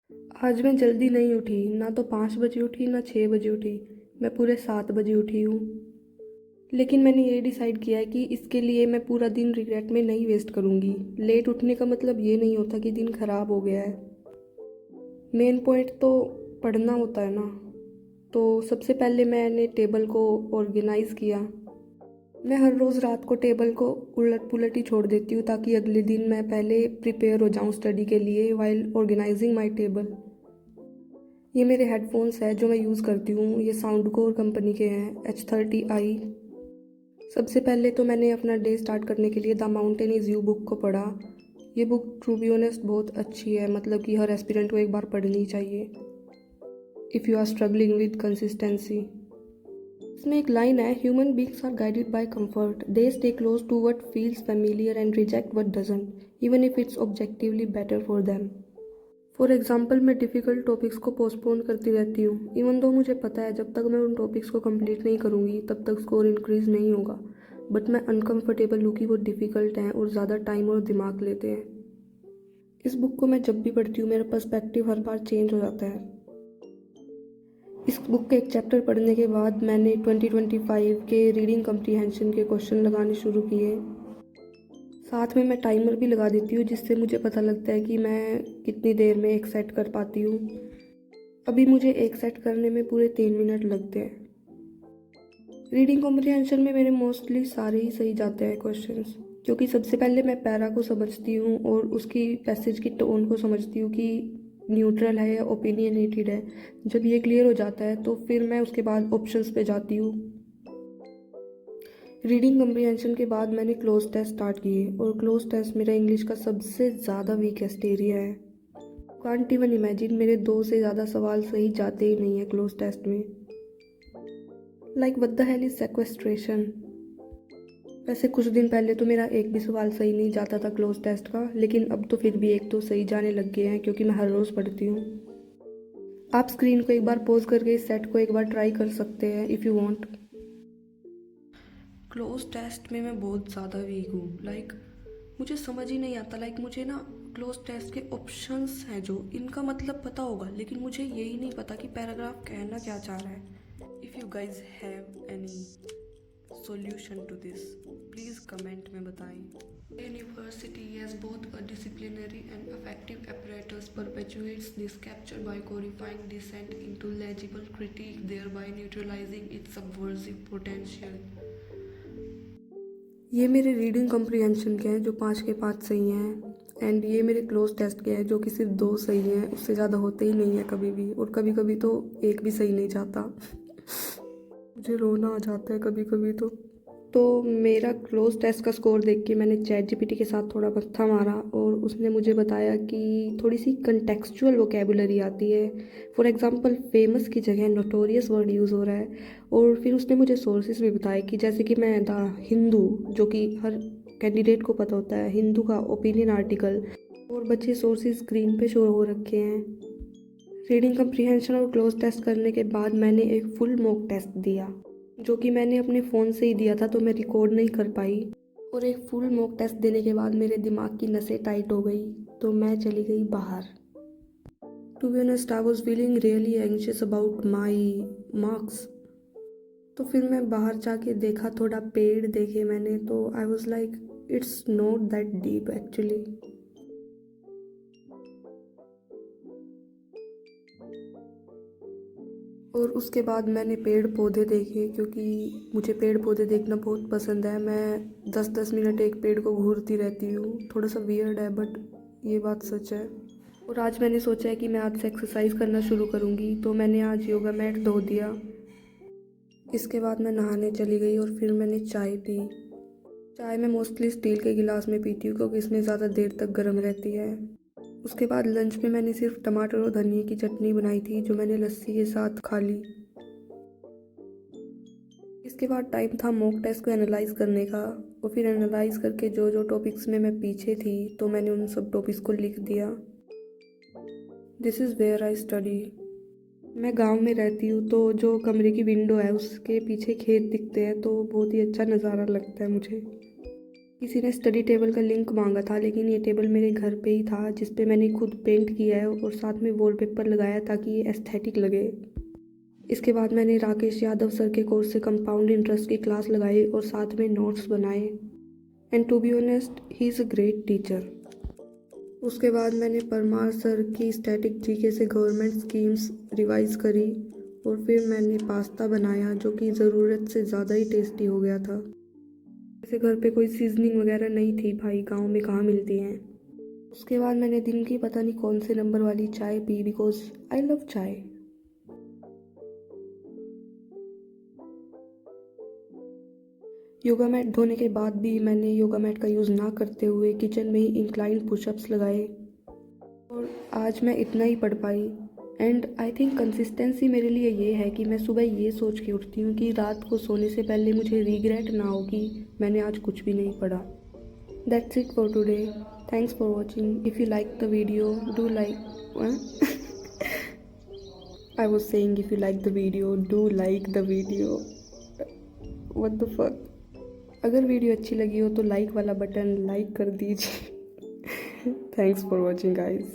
आज मैं जल्दी नहीं उठी, ना तो 5 बजे उठी ना 6 बजे उठी। मैं पूरे 7 बजे उठी हूँ। लेकिन मैंने ये डिसाइड किया है कि इसके लिए मैं पूरा दिन रिग्रेट में नहीं वेस्ट करूँगी। लेट उठने का मतलब ये नहीं होता कि दिन खराब हो गया है। मेन पॉइंट तो पढ़ना होता है ना। तो सबसे पहले मैंने टेबल को ऑर्गेनाइज़ किया। मैं हर रोज़ रात को टेबल को उलट पुलट ही छोड़ देती हूँ ताकि अगले दिन मैं पहले प्रिपेयर हो जाऊँ स्टडी के लिए वाइल ऑर्गेनाइजिंग माई टेबल। ये मेरे हेडफोन्स है जो मैं यूज़ करती हूँ। ये साउंडकोर कंपनी के हैं, H30i। सबसे पहले तो मैंने अपना डे स्टार्ट करने के लिए the mountain is you book को पढ़ा। ये बुक टू बी ऑनेस्ट बहुत अच्छी है, मतलब कि हर एस्पिरेंट को एक बार पढ़नी चाहिए if you are struggling with consistency. इसमें एक लाइन है, human beings are guided by comfort, they stay close to what feels familiar and reject what doesn't even if it's objectively better for them. For example, मैं difficult topics को postpone करती रहती हूँ even though मुझे पता है जब तक मैं उन टॉपिक्स को कंप्लीट नहीं करूँगी तब तक स्कोर इंक्रीज़ नहीं होगा। बट मैं अनकंफर्टेबल हूँ कि वो डिफ़िकल्ट हैं और ज़्यादा टाइम और दिमाग लेते हैं। इस बुक को मैं जब भी पढ़ती हूँ मेरा पर्सपेक्टिव हर बार चेंज हो जाता है। इस बुक के एक चैप्टर पढ़ने के बाद मैंने 2025 के रीडिंग कम्प्रीहेंशन के क्वेश्चन लगाने शुरू किए। साथ में मैं टाइमर भी लगा देती हूँ जिससे मुझे पता लगता है कि मैं कितनी देर में एक सेट कर पाती हूँ। अभी मुझे एक सेट करने में पूरे 3 मिनट लगते हैं। रीडिंग कॉम्प्रिहेंशन में मेरे मोस्टली सारे ही सही जाते हैं क्वेश्चंस, क्योंकि सबसे पहले मैं पैरा को समझती हूँ और उसकी पैसेज की टोन को समझती हूँ कि न्यूट्रल है या ओपिनियनेटेड है। जब ये क्लियर हो जाता है तो फिर मैं उसके बाद ऑप्शंस पे जाती हूँ। रीडिंग कम्प्रीहेंशन के बाद मैंने क्लोज टेस्ट स्टार्ट किए और क्लोज टेस्ट मेरा इंग्लिश का सबसे ज़्यादा वीकेस्ट एरिया है। कांट इवन इमेजिन, मेरे 2 से ज़्यादा सवाल सही जाते ही नहीं है क्लोज टेस्ट में। Like what the hell is sequestration. वैसे कुछ दिन पहले तो मेरा एक भी सवाल सही नहीं जाता था क्लोज टेस्ट का, लेकिन अब तो फिर भी एक तो सही जाने लग गए हैं क्योंकि मैं हर रोज़ पढ़ती हूँ। आप स्क्रीन को एक बार पॉज करके इस सेट को एक बार ट्राई कर सकते हैं if you want. Cloze test में मैं बहुत ज़्यादा वीक हूँ। मुझे समझ ही नहीं आता। मुझे ना क्लोज टेस्ट के ऑप्शंस हैं जो इनका मतलब पता होगा, लेकिन मुझे यही नहीं पता कि पैराग्राफ कहना क्या चाह रहा है। If you guys have any solution to this please comment में बताएं। University as both a disciplinary and effective apparatus perpetuates this capture by codifying dissent into legible critique, thereby neutralizing its subversive potential. ये मेरे reading comprehension के हैं जो 5 के 5 सही हैं, एंड ये मेरे क्लोज टेस्ट के हैं जो कि सिर्फ 2 सही हैं, उससे ज़्यादा होते ही नहीं है कभी भी, और कभी कभी तो एक भी सही नहीं जाता। मुझे रोना आ जाता है कभी कभी तो मेरा क्लोज टेस्ट का स्कोर देख के मैंने चैट जीपीटी के साथ थोड़ा मत्था मारा और उसने मुझे बताया कि थोड़ी सी कंटेक्चुअल वोकेबुलरी आती है। फॉर एग्जांपल, फेमस की जगह नोटोरियस वर्ड यूज़ हो रहा है। और फिर उसने मुझे सोर्सेज भी बताए कि जैसे कि मैं द हिंदू, जो कि हर कैंडिडेट को पता होता है, हिंदू का ओपिनियन आर्टिकल और बच्चे सोर्सेज स्क्रीन पे शो हो रखे हैं। रीडिंग कम्प्रीहेंशन और क्लोज टेस्ट करने के बाद मैंने एक फुल मॉक टेस्ट दिया, जो कि मैंने अपने फ़ोन से ही दिया था तो मैं रिकॉर्ड नहीं कर पाई। और एक फुल मॉक टेस्ट देने के बाद मेरे दिमाग की नसें टाइट हो गई तो मैं चली गई बाहर। To be honest, I was feeling really anxious about my marks. तो फिर मैं बाहर जाके देखा, थोड़ा पेड़ देखे मैंने, तो I was like it's not that deep actually. और उसके बाद मैंने पेड़ पौधे देखे, क्योंकि मुझे पेड़ पौधे देखना बहुत पसंद है। मैं 10-10 मिनट एक पेड़ को घूरती रहती हूँ। थोड़ा सा वियर्ड है बट ये बात सच है। और आज मैंने सोचा है कि मैं आज से एक्सरसाइज करना शुरू करूँगी, तो मैंने आज योगा मैट धो दिया। इसके बाद मैं नहाने चली गई और फिर मैंने चाय पी। चाय मैं मोस्टली स्टील के गिलास में पीती हूँ क्योंकि इसमें ज़्यादा देर तक गर्म रहती है। उसके बाद लंच में मैंने सिर्फ टमाटर और धनिया की चटनी बनाई थी जो मैंने लस्सी के साथ खा ली। इसके बाद टाइम था मॉक टेस्ट को एनालाइज करने का, और फिर एनालाइज करके जो जो टॉपिक्स में मैं पीछे थी तो मैंने उन सब टॉपिक्स को लिख दिया। This is where I study. मैं गांव में रहती हूँ तो जो कमरे की विंडो है उसके पीछे खेत दिखते हैं तो बहुत ही अच्छा नज़ारा लगता है मुझे। किसी ने स्टडी टेबल का लिंक मांगा था, लेकिन ये टेबल मेरे घर पे ही था, जिस पे मैंने खुद पेंट किया है और साथ में वॉलपेपर लगाया ताकि ये एस्थेटिक लगे। इसके बाद मैंने राकेश यादव सर के कोर्स से कंपाउंड इंटरेस्ट की क्लास लगाई और साथ में नोट्स बनाए। And to be honest, he is a great teacher. उसके बाद मैंने परमार सर की स्टैटिक जीके से गवर्नमेंट स्कीम्स रिवाइज करी और फिर मैंने पास्ता बनाया, जो कि ज़रूरत से ज़्यादा ही टेस्टी हो गया था। जैसे घर पे कोई सीजनिंग वगैरह नहीं थी भाई, गांव में कहाँ मिलती हैं। उसके बाद मैंने दिन की पता नहीं कौन से नंबर वाली चाय पी, बिकॉज आई लव चाय। योगा मैट धोने के बाद भी मैंने योगा मैट का यूज़ ना करते हुए किचन में ही इंक्लाइन पुशअप्स लगाए और आज मैं इतना ही पढ़ पाई। एंड आई थिंक कंसिस्टेंसी मेरे लिए ये है कि मैं सुबह ये सोच के उठती हूँ कि रात को सोने से पहले मुझे रिग्रेट ना हो कि मैंने आज कुछ भी नहीं पढ़ा। That's it for today. Thanks for watching. If you like the video do like I was saying if you like the video do like the video. What the fuck. अगर वीडियो अच्छी लगी हो तो लाइक वाला button like कर दीजिए। Thanks for watching guys.